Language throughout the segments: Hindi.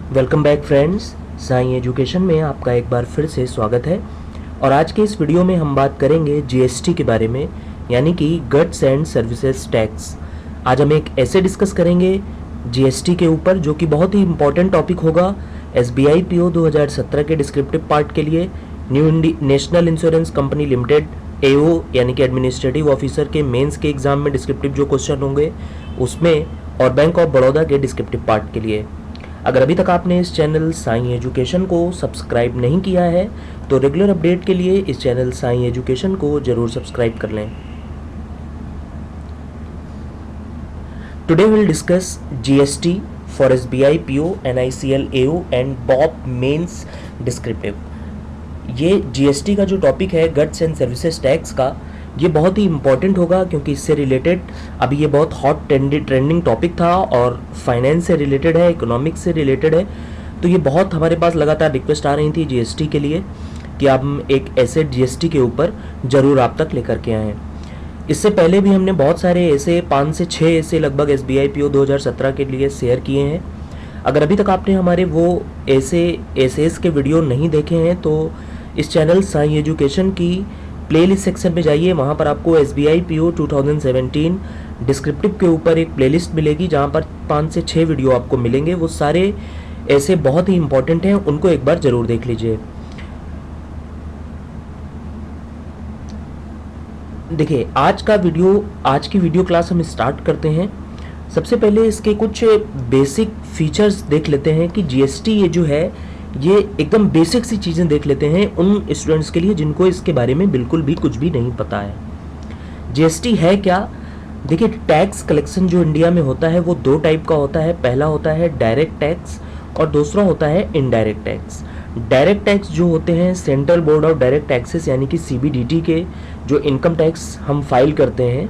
Welcome back friends. Sai education में आपका एक बार फिर से स्वागत है। और आज के इस वीडियो में हम बात करेंगे जीएसटी के बारे में, यानी कि गड्स एंड सर्विसेज टैक्स। आज हम एक ऐसे डिस्कस करेंगे जीएसटी के ऊपर जो कि बहुत ही इंपॉर्टेंट टॉपिक होगा एसबीआई पीओ 2017 के डिस्क्रिप्टिव पार्ट के लिए। नेशनल इंश्योरेंस कंपनी लिमिटेड एओ यानी कि एडमिनिस्ट्रेटिव ऑफिसर के मेंस के एग्जाम में डिस्क्रिप्टिव जो क्वेश्चन होंगे उसमें, और बैंक ऑफ बड़ौदा के डिस्क्रिप्टिव पार्ट के लिए। अगर अभी तक आपने इस चैनल साई एजुकेशन को सब्सक्राइब नहीं किया है तो रेगुलर अपडेट के लिए इस चैनल साई एजुकेशन को जरूर सब्सक्राइब कर लें। Today will discuss GST for SBI PO, NICL AO and BOB mains descriptive. ये जीएसटी का जो टॉपिक है गड्स एंड सर्विसेज टैक्स का, ये बहुत ही इंपॉर्टेंट होगा क्योंकि इससे रिलेटेड अभी ये बहुत हॉट ट्रेंडिंग टॉपिक था और फाइनेंस से रिलेटेड है, इकोनॉमिक्स से रिलेटेड है। तो ये बहुत हमारे पास लगातार रिक्वेस्ट आ रही थी जीएसटी के लिए कि आप एक ऐसे जीएसटी के ऊपर ज़रूर आप तक लेकर के आएँ। इससे पहले भी हमने बहुत सारे ऐसे 5 से 6 ऐसे लगभग एसबीआई पीओ 2017 के लिए शेयर किए हैं। अगर अभी तक आपने हमारे वो ऐसे के वीडियो नहीं देखे हैं तो इस चैनल साई एजुकेशन की प्लेलिस्ट सेक्शन में जाइए, वहाँ पर आपको एसबीआई पीओ 2017 डिस्क्रिप्टिव के ऊपर एक प्लेलिस्ट मिलेगी जहाँ पर 5 से 6 वीडियो आपको मिलेंगे। वो सारे ऐसे बहुत ही इंपॉर्टेंट हैं, उनको एक बार ज़रूर देख लीजिए। देखिए आज की वीडियो क्लास हम स्टार्ट करते हैं। सबसे पहले इसके कुछ बेसिक फीचर्स देख लेते हैं कि जीएसटी ये जो है ये एकदम बेसिक सी चीज़ें देख लेते हैं उन स्टूडेंट्स के लिए जिनको इसके बारे में बिल्कुल भी कुछ भी नहीं पता है। जीएसटी है क्या? देखिए टैक्स कलेक्शन जो इंडिया में होता है वो 2 टाइप का होता है। पहला होता है डायरेक्ट टैक्स और दूसरा होता है इनडायरेक्ट टैक्स। डायरेक्ट टैक्स जो होते हैं central board of direct taxes यानी कि सीबीडीटी के जो इनकम टैक्स हम फाइल करते हैं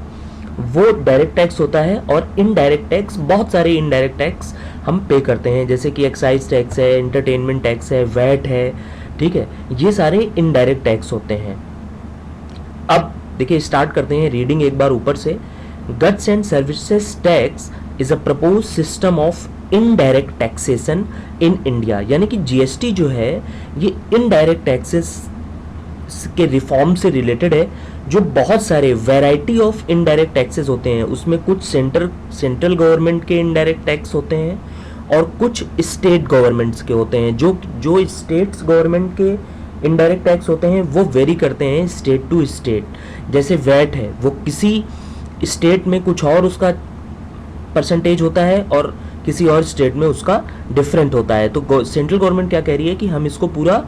वो डायरेक्ट टैक्स होता है। और इनडायरेक्ट टैक्स, बहुत सारे इनडायरेक्ट टैक्स हम पे करते हैं जैसे कि एक्साइज टैक्स है, एंटरटेनमेंट टैक्स है, वैट है, ठीक है, ये सारे इनडायरेक्ट टैक्स होते हैं। अब देखिए स्टार्ट करते हैं रीडिंग एक बार ऊपर से। Gods and services tax is a propose system of indirect taxation in India, यानी कि जीएसटी जो है ये इनडायरेक्ट टैक्सेस के रिफॉर्म से रिलेटेड है। जो बहुत सारे वैरायटी ऑफ इनडायरेक्ट टैक्सेस होते हैं उसमें कुछ सेंट्रल गवर्नमेंट के इनडायरेक्ट टैक्स होते हैं और कुछ स्टेट गवर्नमेंट्स के होते हैं। जो स्टेट्स गवर्नमेंट के इनडायरेक्ट टैक्स होते हैं वो वेरी करते हैं स्टेट टू स्टेट। जैसे वैट है वो किसी स्टेट में कुछ और उसका परसेंटेज होता है और किसी और स्टेट में उसका डिफरेंट होता है। तो सेंट्रल गवर्नमेंट क्या कह रही है कि हम इसको पूरा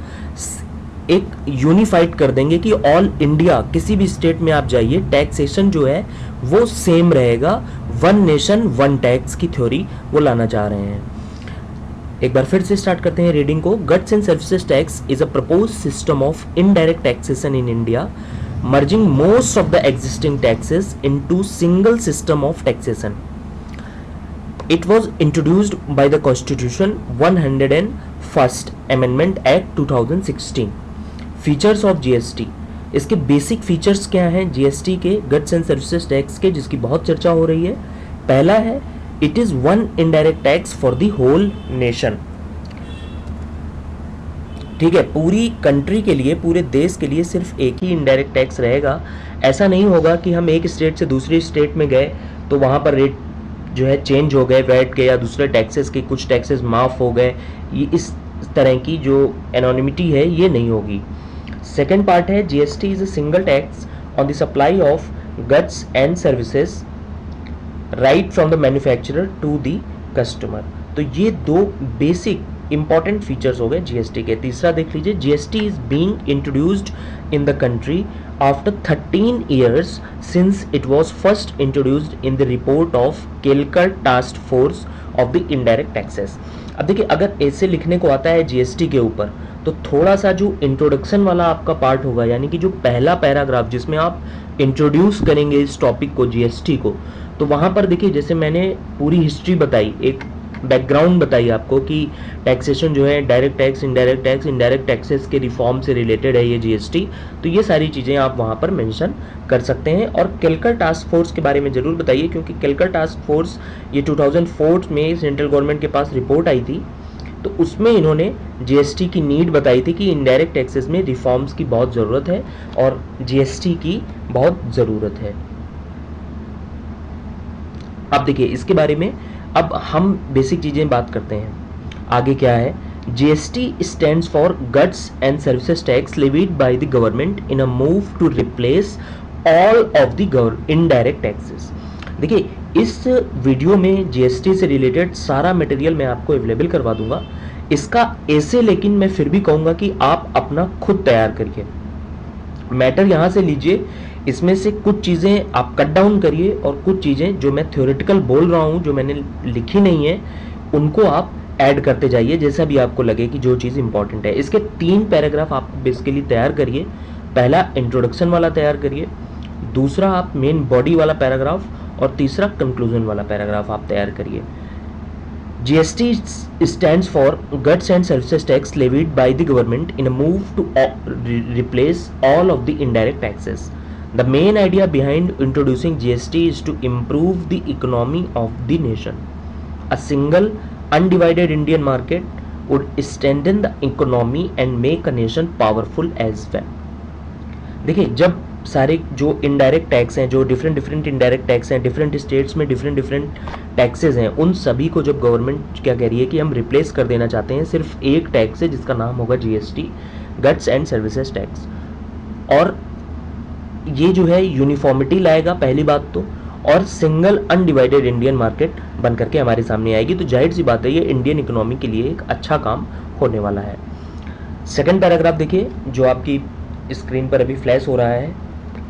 एक यूनिफाइड कर देंगे कि ऑल इंडिया किसी भी स्टेट में आप जाइए टैक्सेशन जो है वो सेम रहेगा। वन नेशन वन टैक्स की थ्योरी वो लाना चाह रहे हैं। एक बार फिर से स्टार्ट करते हैं रीडिंग को। Gods and services tax is a propose system of indirect taxation in India merging most of the existing taxes into single system of taxation. It was introduced by the Constitution 101st Amendment Act 2016. Features of GST, इसके बेसिक फीचर्स क्या हैं जीएसटी के गड्स एंड सर्विसेज टैक्स के, जिसकी बहुत चर्चा हो रही है। पहला है it is one indirect tax for the whole nation. ठीक है, पूरी कंट्री के लिए, पूरे देश के लिए सिर्फ एक ही इनडायरेक्ट टैक्स रहेगा। ऐसा नहीं होगा कि हम एक स्टेट से दूसरी स्टेट में गए तो वहां पर रेट जो है चेंज हो गए वैट के या दूसरे टैक्सेस के, कुछ टैक्सेस माफ हो गए। ये इस तरह की जो एनोनिमिटी है ये नहीं होगी। सेकेंड पार्ट है GST is a single tax on the supply of goods and services right from the manufacturer to the customer. तो ये 2 बेसिक इंपॉर्टेंट फीचर्स हो गए जीएसटी के। तीसरा देख लीजिए, GST is being introduced in the country after 13 years since it was first introduced in the report of Kelkar Task Force of the Indirect Taxes। अब देखिए अगर ऐसे लिखने को आता है जीएसटी के ऊपर तो थोड़ा सा जो इंट्रोडक्शन वाला आपका पार्ट होगा, यानी कि जो पहला पैराग्राफ जिसमें आप इंट्रोड्यूस करेंगे इस टॉपिक को, जीएसटी को, तो वहाँ पर देखिए जैसे मैंने पूरी हिस्ट्री बताई, एक बैकग्राउंड बताइए आपको कि टैक्सेशन जो है डायरेक्ट टैक्स, इनडायरेक्ट टैक्सेस के रिफॉर्म से रिलेटेड है ये जीएसटी। तो ये सारी चीज़ें आप वहाँ पर मेंशन कर सकते हैं। और केलकर टास्क फोर्स के बारे में ज़रूर बताइए क्योंकि केलकर टास्क फोर्स ये 2004 में सेंट्रल गवर्नमेंट के पास रिपोर्ट आई थी तो उसमें इन्होंने जीएसटी की नीड बताई थी कि इनडायरेक्ट टैक्सेस में रिफॉर्म्स की बहुत ज़रूरत है और जीएसटी की बहुत ज़रूरत है। अब देखिए इसके बारे में अब हम बेसिक चीज़ें बात करते हैं। आगे क्या है, GST stands for goods and services tax levied by the government in a move to replace all of the indirect taxes. देखिए इस वीडियो में जीएसटी से रिलेटेड सारा मटेरियल मैं आपको अवेलेबल करवा दूंगा। इसका ऐसे लेकिन मैं फिर भी कहूँगा कि आप अपना खुद तैयार करिए, मैटर यहाँ से लीजिए, इसमें से कुछ चीज़ें आप कट डाउन करिए और कुछ चीज़ें जो मैं थ्योरेटिकल बोल रहा हूँ, जो मैंने लिखी नहीं है, उनको आप ऐड करते जाइए जैसा भी आपको लगे कि जो चीज़ इंपॉर्टेंट है। इसके 3 पैराग्राफ आप बेसिकली तैयार करिए। पहला इंट्रोडक्शन वाला तैयार करिए, दूसरा आप मेन बॉडी वाला पैराग्राफ, और तीसरा कंक्लूजन वाला पैराग्राफ आप तैयार करिए। GST stands for goods and services tax levied by the government in a move to replace all of the indirect taxes. The main idea behind introducing GST is to improve the economy of the nation. A single undivided Indian market would strengthen the economy and make a nation powerful as well. देखिए जब सारे जो इनडायरेक्ट टैक्स हैं, जो डिफरेंट इनडायरेक्ट टैक्स हैं, डिफरेंट स्टेट्स में डिफरेंट टैक्सेस हैं, उन सभी को जब गवर्नमेंट क्या कह रही है कि हम रिप्लेस कर देना चाहते हैं सिर्फ एक टैक्स से जिसका नाम होगा GST, guts and services tax, और ये जो है यूनिफॉर्मिटी लाएगा पहली बात तो, और सिंगल अनडिवाइडेड इंडियन मार्केट बन करके हमारे सामने आएगी। तो जाहिर सी बात है ये इंडियन इकोनॉमी के लिए एक अच्छा काम होने वाला है। सेकेंड पैराग्राफ देखिए जो आपकी स्क्रीन पर अभी फ्लैश हो रहा है,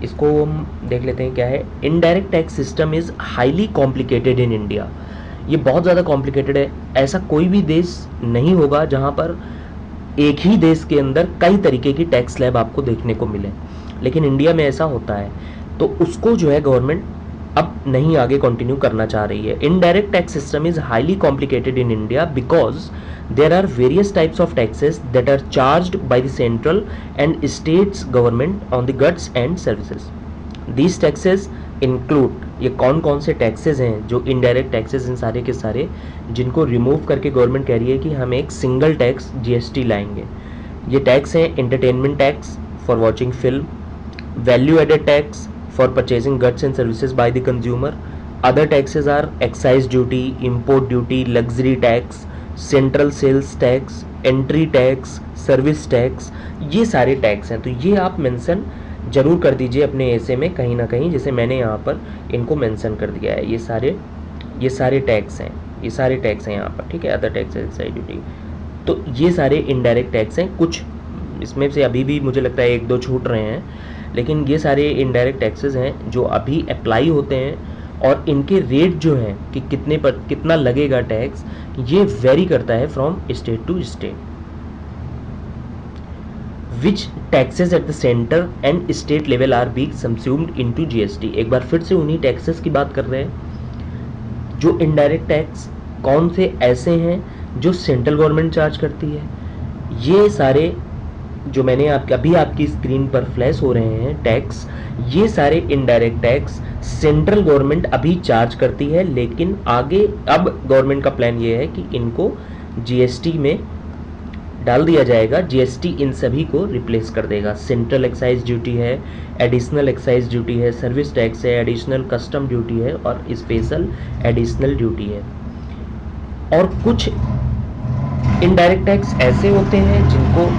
इसको हम देख लेते हैं क्या है। Indirect tax system is highly complicated in India. ये बहुत ज़्यादा कॉम्प्लिकेटेड है। ऐसा कोई भी देश नहीं होगा जहाँ पर एक ही देश के अंदर कई तरीके की टैक्स स्लैब आपको देखने को मिले, लेकिन इंडिया में ऐसा होता है। तो उसको जो है गवर्नमेंट अब नहीं आगे कंटिन्यू करना चाह रही है। Indirect tax system is highly complicated in India because there are various types of taxes that are charged by the central and states government on the goods and services. These taxes include, ये कौन कौन से टैक्सेस हैं जो इनडायरेक्ट टैक्सेस इन सारे के सारे जिनको रिमूव करके गवर्नमेंट कह रही है कि हम एक सिंगल टैक्स जीएसटी लाएंगे। ये टैक्स हैं entertainment tax for watching film, value added tax for purchasing goods and services by the consumer, other taxes are excise duty, import duty, luxury tax, central sales tax, entry tax, service tax, ये सारे टैक्स हैं। तो ये आप मेंशन जरूर कर दीजिए अपने ऐसे में कहीं ना कहीं, जैसे मैंने यहाँ पर इनको मेंशन कर दिया है। ये सारे टैक्स हैं, ये सारे टैक्स हैं यहाँ पर, ठीक है। अदर टैक्स, एक्साइज ड्यूटी, तो ये सारे इनडायरेक्ट टैक्स हैं। कुछ इसमें से अभी भी मुझे लगता है 1-2 छूट रहे हैं, लेकिन ये सारे इनडायरेक्ट टैक्सेस हैं जो अभी अप्लाई होते हैं, और इनके रेट जो हैं कि कितना लगेगा टैक्स, ये वेरी करता है from state to state. Which taxes at the centre and state level are being subsumed into GST. एक बार फिर से उन्हीं टैक्सेस की बात कर रहे हैं। जो इनडायरेक्ट टैक्स कौन से ऐसे हैं जो सेंट्रल गवर्नमेंट चार्ज करती है, ये सारे जो मैंने अभी आपकी स्क्रीन पर फ्लैश हो रहे हैं टैक्स, ये सारे इनडायरेक्ट टैक्स सेंट्रल गवर्नमेंट अभी चार्ज करती है, लेकिन आगे अब गवर्नमेंट का प्लान ये है कि इनको जीएसटी में डाल दिया जाएगा। जीएसटी इन सभी को रिप्लेस कर देगा। सेंट्रल एक्साइज ड्यूटी है, एडिशनल एक्साइज ड्यूटी है, सर्विस टैक्स है, एडिशनल कस्टम ड्यूटी है और स्पेशल एडिशनल ड्यूटी है। और कुछ इनडायरेक्ट टैक्स ऐसे होते हैं जिनको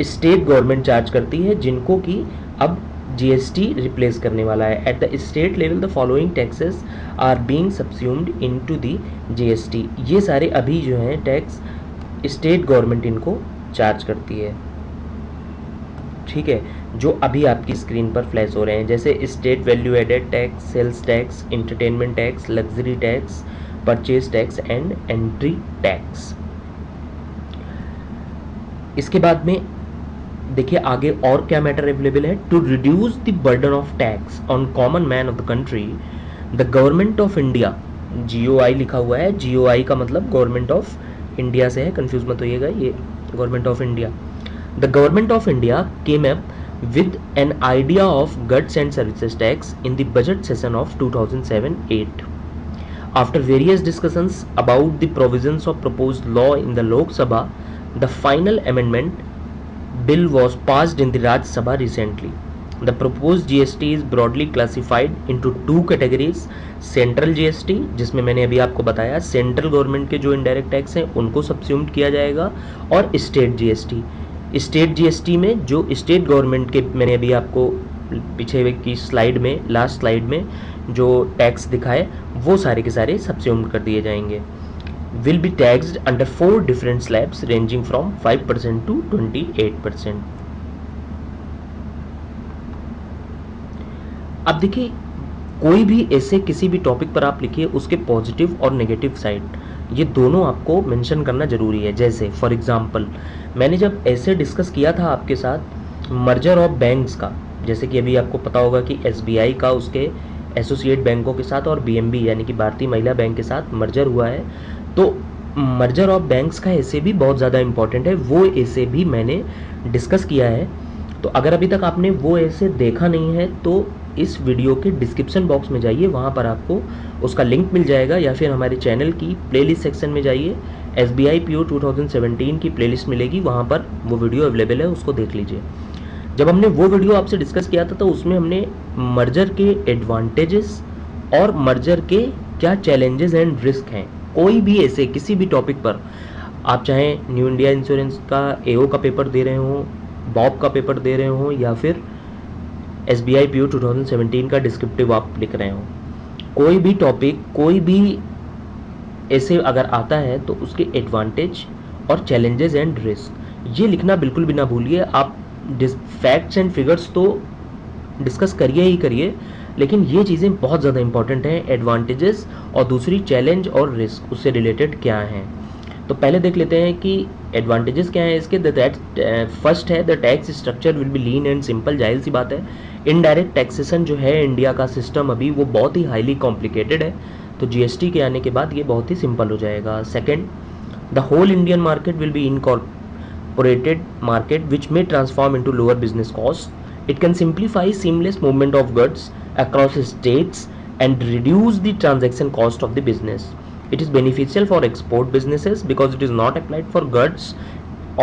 स्टेट गवर्नमेंट चार्ज करती है, जिनको कि अब जीएसटी रिप्लेस करने वाला है। At the state level the following taxes are being subsumed into the GST. ये सारे अभी जो हैं टैक्स स्टेट गवर्नमेंट इनको चार्ज करती है, ठीक है, जो अभी आपकी स्क्रीन पर फ्लैश हो रहे हैं, जैसे state value added tax, sales tax, entertainment tax, luxury tax, purchase tax and entry tax. इसके बाद में देखिए आगे और क्या मैटर अवेलेबल है। To reduce the burden of tax on common man of the country, the government of India, GOI लिखा हुआ है, जीओआई का मतलब गवर्नमेंट ऑफ इंडिया से है, कंफ्यूज मत होइएगा, ये government of India. The government of India came up with an idea of goods and services tax in the budget session of 2007-8. After various discussions about the provisions of proposed law in the Lok Sabha, the final amendment bill was passed in the Rajya Sabha recently. The proposed GST is broadly classified into two categories. Central GST, जिसमें मैंने अभी आपको बताया सेंट्रल गवर्नमेंट के जो इनडायरेक्ट टैक्स हैं उनको सब्स्यूम्ड किया जाएगा, और स्टेट GST, स्टेट GST में जो स्टेट गवर्नमेंट के, मैंने अभी आपको पीछे की स्लाइड में, लास्ट स्लाइड में जो टैक्स दिखाए वो सारे के सारे सब्स्यूम्ड कर दिए जाएंगे. Will be taxed under 4 different slabs ranging from 5% to 28%. अब देखिए, कोई भी ऐसे किसी भी टॉपिक पर आप लिखिए, उसके पॉजिटिव और नेगेटिव साइड ये दोनों आपको मेंशन करना जरूरी है. जैसे फॉर एग्जांपल मैंने जब ऐसे डिस्कस किया था आपके साथ मर्जर ऑफ बैंक्स का, जैसे कि अभी आपको पता होगा कि SBI का उसके एसोसिएट बैंकों के साथ और BMB यानी कि भारतीय महिला बैंक के साथ मर्जर हुआ है, तो मर्जर ऑफ बैंक्स का ऐसे भी बहुत ज़्यादा इंपॉर्टेंट है, वो ऐसे भी मैंने डिस्कस किया है. तो अगर अभी तक आपने वो ऐसे देखा नहीं है तो इस वीडियो के डिस्क्रिप्शन बॉक्स में जाइए, वहाँ पर आपको उसका लिंक मिल जाएगा, या फिर हमारे चैनल की प्लेलिस्ट सेक्शन में जाइए, SBI PO 2017 की प्लेलिस्ट मिलेगी, वहाँ पर वो वीडियो अवेलेबल है, उसको देख लीजिए. जब हमने वो वीडियो आपसे डिस्कस किया था तो उसमें हमने मर्जर के एडवांटेजेस और मर्जर के क्या चैलेंजेस एंड रिस्क हैं. कोई भी ऐसे किसी भी टॉपिक पर आप चाहे न्यू इंडिया इंश्योरेंस का AO का पेपर दे रहे हो, बॉब का पेपर दे रहे हो, या फिर SBI PO 2017 का डिस्क्रिप्टिव आप लिख रहे हो, कोई भी टॉपिक कोई भी ऐसे अगर आता है तो उसके एडवांटेज और चैलेंजेस एंड रिस्क ये लिखना बिल्कुल भी ना भूलिए. आप फैक्ट्स एंड फिगर्स तो डिस्कस करिए ही करिए, लेकिन ये चीज़ें बहुत ज़्यादा इंपॉर्टेंट हैं, एडवांटेजेस और दूसरी चैलेंज और रिस्क उससे रिलेटेड क्या हैं. तो पहले देख लेते हैं कि एडवांटेजेस क्या हैं इसके. फर्स्ट है the tax structure will be lean and simple. जाहिर सी बात है, इनडायरेक्ट टैक्सेशन जो है इंडिया का सिस्टम अभी वो बहुत ही हाईली कॉम्प्लिकेटेड है, तो GST के आने के बाद ये बहुत ही सिंपल हो जाएगा. Second, the whole Indian market will be incorporated market which may transform into lower business cost. It can simplify seamless movement of goods across states and reduce the transaction cost of the business. It is beneficial for export businesses because it is not applied for goods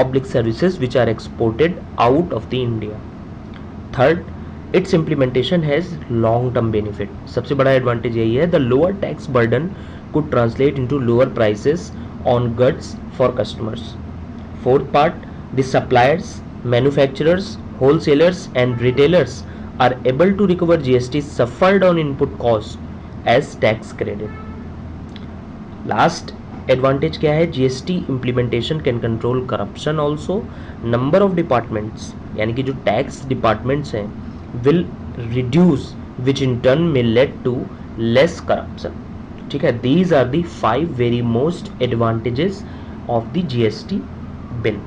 oblique services which are exported out of the India. Third, its implementation has long-term benefit. सबसे बड़ा advantage यही है, the lower tax burden could translate into lower prices on goods for customers. Fourth part, the suppliers, manufacturers, wholesalers and retailers are able to recover GST suffered on input cost as tax credit. Last advantage क्या है, GST implementation can control corruption also. Number of departments यानी कि जो tax departments हैं will reduce which in turn may lead to less corruption. ठीक है, these are the 5 very most advantages of the GST bill.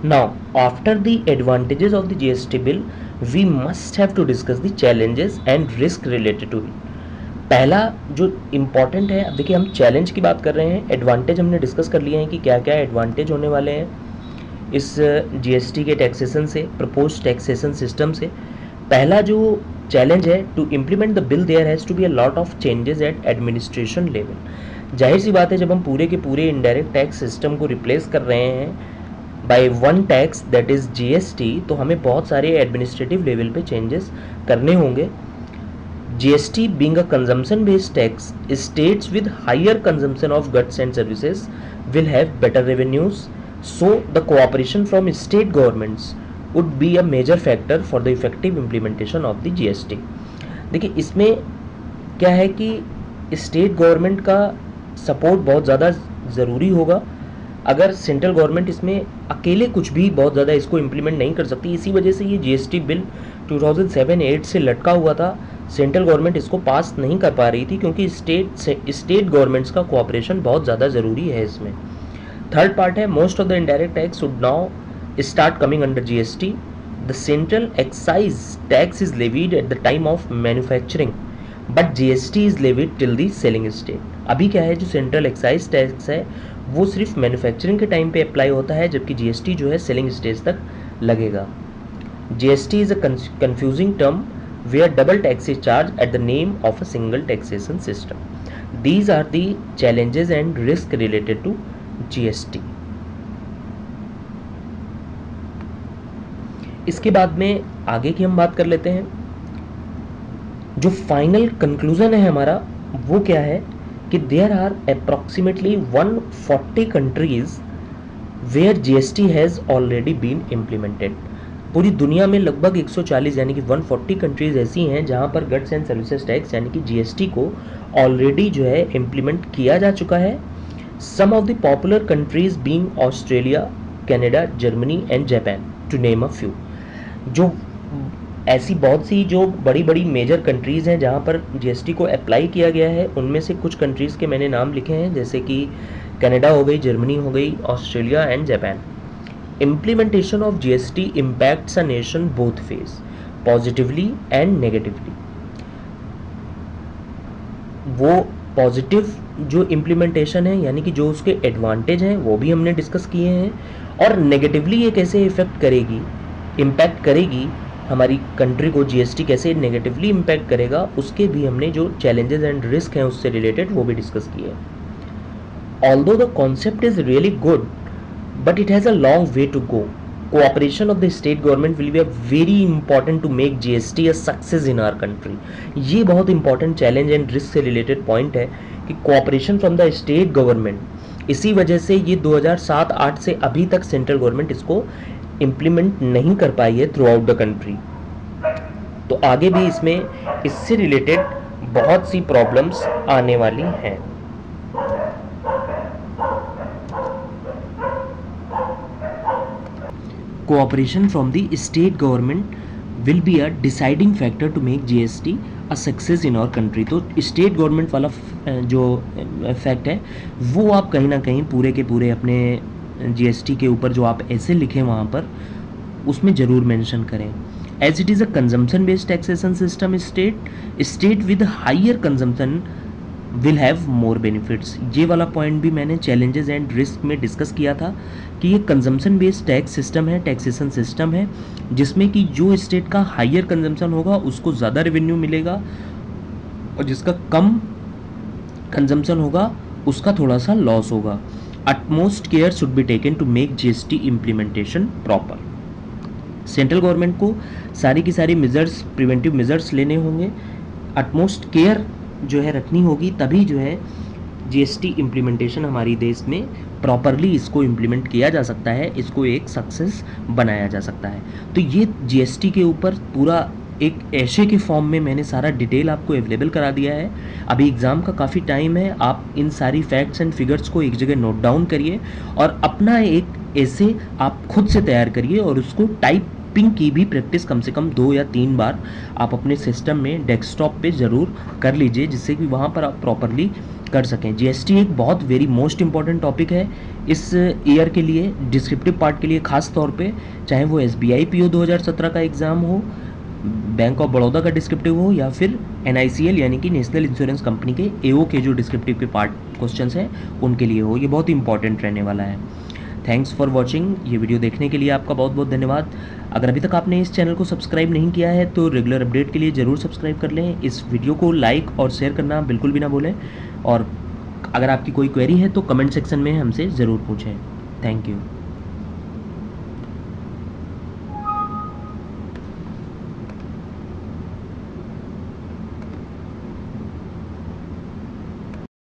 Now, after the advantages of the GST bill, we must have to discuss the challenges and risk related to it. पहला जो इम्पॉर्टेंट है, अब देखिए हम चैलेंज की बात कर रहे हैं, एडवांटेज हमने डिस्कस कर लिए हैं कि क्या क्या एडवांटेज होने वाले हैं इस GST के टैक्सेशन से, प्रपोज टैक्सेशन सिस्टम से. पहला जो चैलेंज है, to implement the bill there has to be a lot of changes at administration level. जाहिर सी बात है, जब हम पूरे के पूरे इनडायरेक्ट टैक्स सिस्टम को रिप्लेस कर रहे हैं by one tax that is GST, तो हमें बहुत सारे एडमिनिस्ट्रेटिव लेवल पे चेंजेस करने होंगे. GST being a consumption based tax, states with higher consumption of goods and services will have better revenues, so the cooperation from state governments would be a major factor for the effective implementation of the GST. देखिए इसमें क्या है कि स्टेट गवर्नमेंट का सपोर्ट बहुत ज़्यादा ज़रूरी होगा. अगर सेंट्रल गवर्नमेंट इसमें अकेले कुछ भी बहुत ज़्यादा इसको इम्प्लीमेंट नहीं कर सकती, इसी वजह से ये GST बिल 2007-8 से लटका हुआ था. सेंट्रल गवर्नमेंट इसको पास नहीं कर पा रही थी क्योंकि स्टेट गवर्नमेंट्स का कोऑपरेशन बहुत ज़्यादा ज़रूरी है इसमें. थर्ड पार्ट है, most of the indirect tax should now start coming under GST. The central excise tax is levied at the time of manufacturing but GST is levied till the selling state. अभी क्या है, जो सेंट्रल एक्साइज टैक्स है वो सिर्फ मैन्युफैक्चरिंग के टाइम पे अप्लाई होता है, जबकि जीएसटी जो है सेलिंग स्टेज तक लगेगा। GST is a confusing term where double tax is charged at the name of a single taxation system. These are the challenges and risk related to GST. इसके बाद में आगे की हम बात कर लेते हैं। जो फाइनल कंक्लूजन है हमारा वो क्या है कि there are approximately 140 countries where GST has already been implemented. पूरी दुनिया में लगभग 140 यानी कि 140 कंट्रीज ऐसी हैं जहां पर गड्स एंड सर्विसेज टैक्स यानी कि जीएसटी को ऑलरेडी जो है इम्प्लीमेंट किया जा चुका है। Some of the popular countries being Australia, Canada, Germany and Japan, to name a few. जो ऐसी बहुत सी जो बड़ी बड़ी मेजर कंट्रीज़ हैं जहां पर जीएसटी को अप्लाई किया गया है, उनमें से कुछ कंट्रीज़ के मैंने नाम लिखे हैं, जैसे कि कनाडा हो गई, जर्मनी हो गई, Australia and Japan. Implementation of GST impacts a nation both ways, positively and negatively. वो पॉजिटिव जो इम्प्लीमेंटेशन है यानी कि जो उसके एडवांटेज हैं वो भी हमने डिस्कस किए हैं, और नेगेटिवली ये कैसे इफेक्ट करेगी, इम्पैक्ट करेगी हमारी कंट्री को, जीएसटी कैसे नेगेटिवली इम्पैक्ट करेगा उसके भी हमने जो चैलेंजेस एंड रिस्क हैं उससे रिलेटेड वो भी डिस्कस किए। Although the concept is really good, but it has a long way to go. Cooperation of the state government will be a very important to make GST a success in our country. ये बहुत important challenge and risk से related point है कि cooperation from the state government, इसी वजह से ये 2007-8 से अभी तक सेंट्रल गवर्नमेंट इसको implement नहीं कर पाई है throughout the country। तो आगे भी इसमें इससे related बहुत सी problems आने वाली हैं। Cooperation from the state government will be a deciding factor to make GST a success in our country। तो स्टेट गवर्नमेंट वाला जो फैक्ट है वो आप कहीं ना कहीं पूरे के पूरे अपने जीएसटी के ऊपर जो आप ऐसे लिखें वहाँ पर उसमें ज़रूर मेंशन करें। As it is a consumption based taxation system, state with higher consumption will have more benefits. ये वाला पॉइंट भी मैंने चैलेंजेस एंड रिस्क में डिस्कस किया था कि ये कंजम्पशन बेस्ड टैक्स सिस्टम है, टैक्सेशन सिस्टम है, जिसमें कि जो स्टेट का हायर कंजम्पशन होगा उसको ज़्यादा रेवेन्यू मिलेगा और जिसका कम कंजम्पशन होगा उसका थोड़ा सा लॉस होगा। Utmost care should be taken to make GST implementation proper. Central government को सारी की सारी मेजर्स, प्रिवेंटिव मेजर्स लेने होंगे, अटमोस्ट केयर जो है रखनी होगी, तभी जो है जीएसटी इम्प्लीमेंटेशन हमारी देश में प्रॉपरली इसको इम्प्लीमेंट किया जा सकता है, इसको एक सक्सेस बनाया जा सकता है। तो ये जीएसटी के ऊपर पूरा एक ऐसे के फॉर्म में मैंने सारा डिटेल आपको अवेलेबल करा दिया है। अभी एग्ज़ाम का काफ़ी टाइम है, आप इन सारी फैक्ट्स एंड फिगर्स को एक जगह नोट डाउन करिए और अपना एक ऐसे आप खुद से तैयार करिए और उसको टाइपिंग की भी प्रैक्टिस कम से कम 2 या 3 बार आप अपने सिस्टम में डेस्कटॉप पे ज़रूर कर लीजिए, जिससे कि वहाँ पर आप प्रॉपरली कर सकें। जीएसटी एक बहुत वेरी मोस्ट इंपॉर्टेंट टॉपिक है इस ईयर के लिए, डिस्क्रिप्टिव पार्ट के लिए खास तौर पे, चाहे वो एसबीआई पीओ 2017 का एग्ज़ाम हो, बैंक ऑफ बड़ौदा का डिस्क्रिप्टिव हो, या फिर एनआईसीएल यानी कि नेशनल इंश्योरेंस कंपनी के एओ के जो डिस्क्रिप्टिव के पार्ट क्वेश्चंस हैं उनके लिए हो। ये बहुत इंपॉर्टेंट रहने वाला है। Thanks for watching. ये वीडियो देखने के लिए आपका बहुत बहुत धन्यवाद। अगर अभी तक आपने इस चैनल को सब्सक्राइब नहीं किया है तो रेगुलर अपडेट के लिए ज़रूर सब्सक्राइब कर लें। इस वीडियो को लाइक और शेयर करना बिल्कुल भी ना भूलें, और अगर आपकी कोई क्वेरी है तो कमेंट सेक्शन में हमसे ज़रूर पूछें। Thank you.